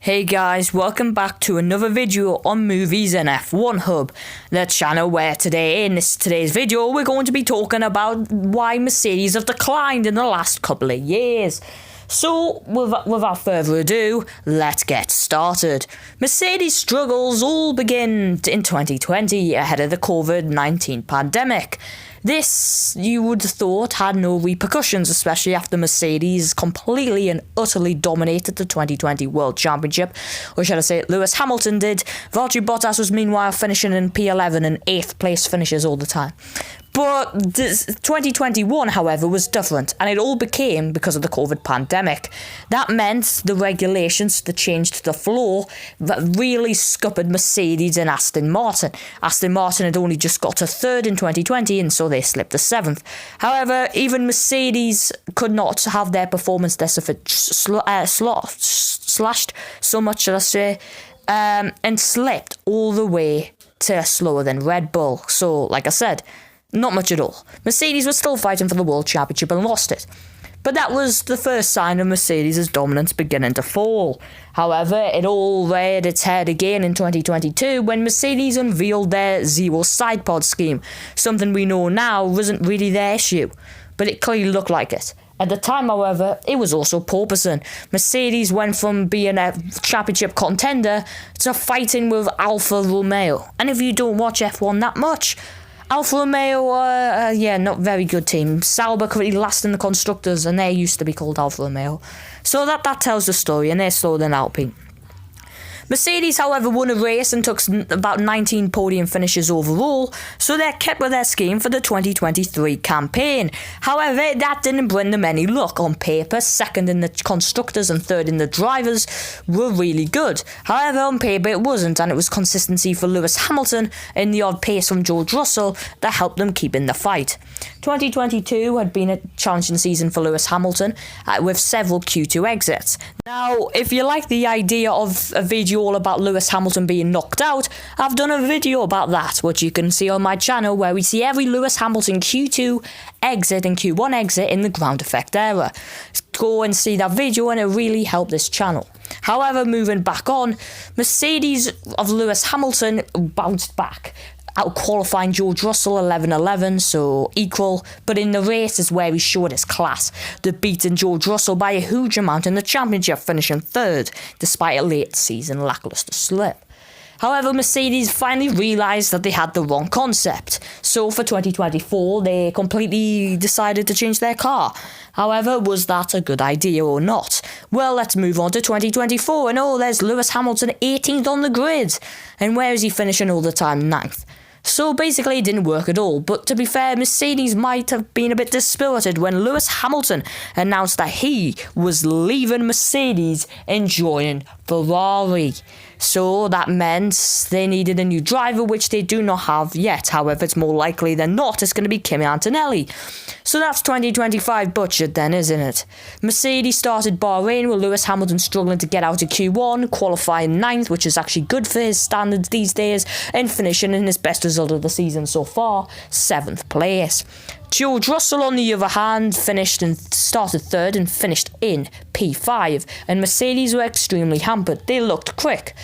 Hey guys, welcome back to another video on Movies and F1 Hub, the channel where today's video we're going to be talking about why Mercedes have declined in the last couple of years. So, without further ado, let's get started. Mercedes' struggles all begin in 2020 ahead of the COVID-19 pandemic. This, you would have thought, had no repercussions, especially after Mercedes completely and utterly dominated the 2020 World Championship. Or should I say, Lewis Hamilton did. Valtteri Bottas was meanwhile finishing in P11 and 8th place finishes all the time. But 2021, however, was different, and it all became because of the COVID pandemic. That meant the regulations that changed the floor that really scuppered Mercedes and Aston Martin. Aston Martin had only just got to 3rd in 2020, and so they slipped to 7th. However, even Mercedes could not have their performance slashed so much, should I say, and slipped all the way to slower than Red Bull. So, like I said, not much at all. Mercedes was still fighting for the World Championship and lost it. But that was the first sign of Mercedes' dominance beginning to fall. However, it all reared its head again in 2022 when Mercedes unveiled their Zero Side Pod scheme, something we know now wasn't really their issue, but it clearly looked like it. At the time, however, it was also porpoising. Mercedes went from being a championship contender to fighting with Alfa Romeo. And if you don't watch F1 that much, Alfa Romeo, not very good team. Sauber currently last in the constructors, and they used to be called Alfa Romeo. So that tells the story, and they're slower than Alpine. Mercedes, however, won a race and took about 19 podium finishes overall, so they kept with their scheme for the 2023 campaign. However, that didn't bring them any luck. On paper, 2nd in the constructors and 3rd in the drivers were really good. However, on paper it wasn't, and it was consistency for Lewis Hamilton and the odd pace from George Russell that helped them keep in the fight. 2022 had been a challenging season for Lewis Hamilton, with several Q2 exits. Now, if you like the idea of a video all about Lewis Hamilton being knocked out, I've done a video about that, which you can see on my channel, where we see every Lewis Hamilton Q2 exit and Q1 exit in the ground effect era. Go and see that video, and it really helped this channel. However, moving back on, Mercedes of Lewis Hamilton bounced back, out qualifying George Russell 11-11, so equal, but in the race is where he showed his class, beating George Russell by a huge amount in the championship, finishing 3rd, despite a late season lackluster slip. However, Mercedes finally realised that they had the wrong concept, so for 2024 they completely decided to change their car. However, was that a good idea or not? Well, let's move on to 2024, and there's Lewis Hamilton 18th on the grid, and where is he finishing all the time? 9th. So basically it didn't work at all, but to be fair, Mercedes might have been a bit dispirited when Lewis Hamilton announced that he was leaving Mercedes and joining Ferrari. So that meant they needed a new driver, which they do not have yet. However, it's more likely than not it's going to be Kimi Antonelli. So that's 2025 butchered then, isn't it? Mercedes started Bahrain with Lewis Hamilton struggling to get out of Q1, qualifying 9th, which is actually good for his standards these days, and finishing in his best result of the season so far, 7th place. George Russell, on the other hand, started 3rd and finished in P5, and Mercedes were extremely hampered. They looked quick.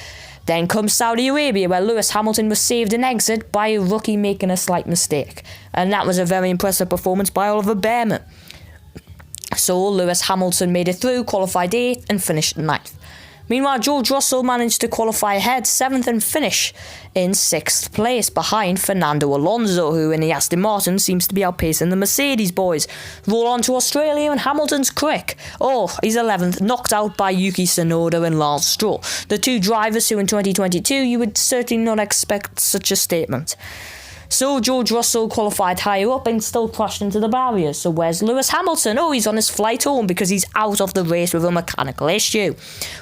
Then comes Saudi Arabia, where Lewis Hamilton was saved an exit by a rookie making a slight mistake, and that was a very impressive performance by Oliver Bearman. So Lewis Hamilton made it through, qualified 8th and finished 9th. Meanwhile, George Russell managed to qualify ahead 7th and finish in 6th place behind Fernando Alonso, who in the Aston Martin seems to be outpacing the Mercedes boys. Roll on to Australia and Hamilton's quick. He's 11th, knocked out by Yuki Tsunoda and Lance Stroll, the two drivers who in 2022 you would certainly not expect such a statement. So George Russell qualified higher up and still crashed into the barriers. So where's Lewis Hamilton? He's on his flight home because he's out of the race with a mechanical issue.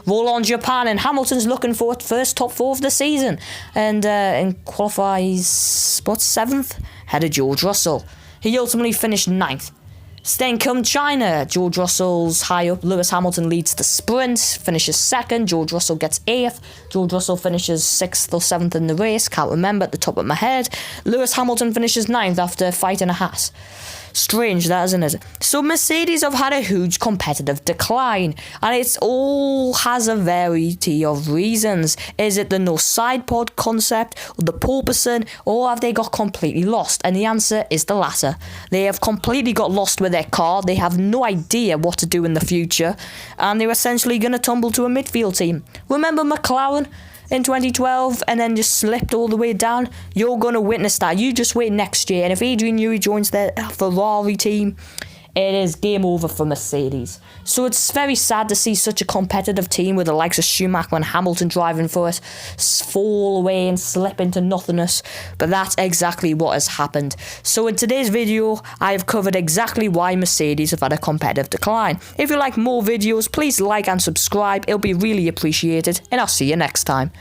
Roll on Japan, and Hamilton's looking for its first top 4 of the season and qualifies 7th, ahead of George Russell. He ultimately finished 9th. Then come China. George Russell's high up. Lewis Hamilton leads the sprint, finishes 2nd. George Russell gets 8th. George Russell finishes 6th or 7th in the race. Can't remember at the top of my head. Lewis Hamilton finishes 9th after fighting a Haas. Strange, that, isn't it? So Mercedes have had a huge competitive decline, and it all has a variety of reasons. Is it the no side pod concept, or the porpoising, or have they got completely lost? And the answer is the latter. They have completely got lost with their car. They have no idea what to do in the future, and they're essentially going to tumble to a midfield team. Remember McLaren in 2012 and then just slipped all the way down? You're going to witness that. You just wait next year, and if Adrian Newey joins the Ferrari team, it is game over for Mercedes. So it's very sad to see such a competitive team with the likes of Schumacher and Hamilton driving for it fall away and slip into nothingness, but that's exactly what has happened. So in today's video, I have covered exactly why Mercedes have had a competitive decline. If you like more videos, please like and subscribe. It'll be really appreciated, and I'll see you next time.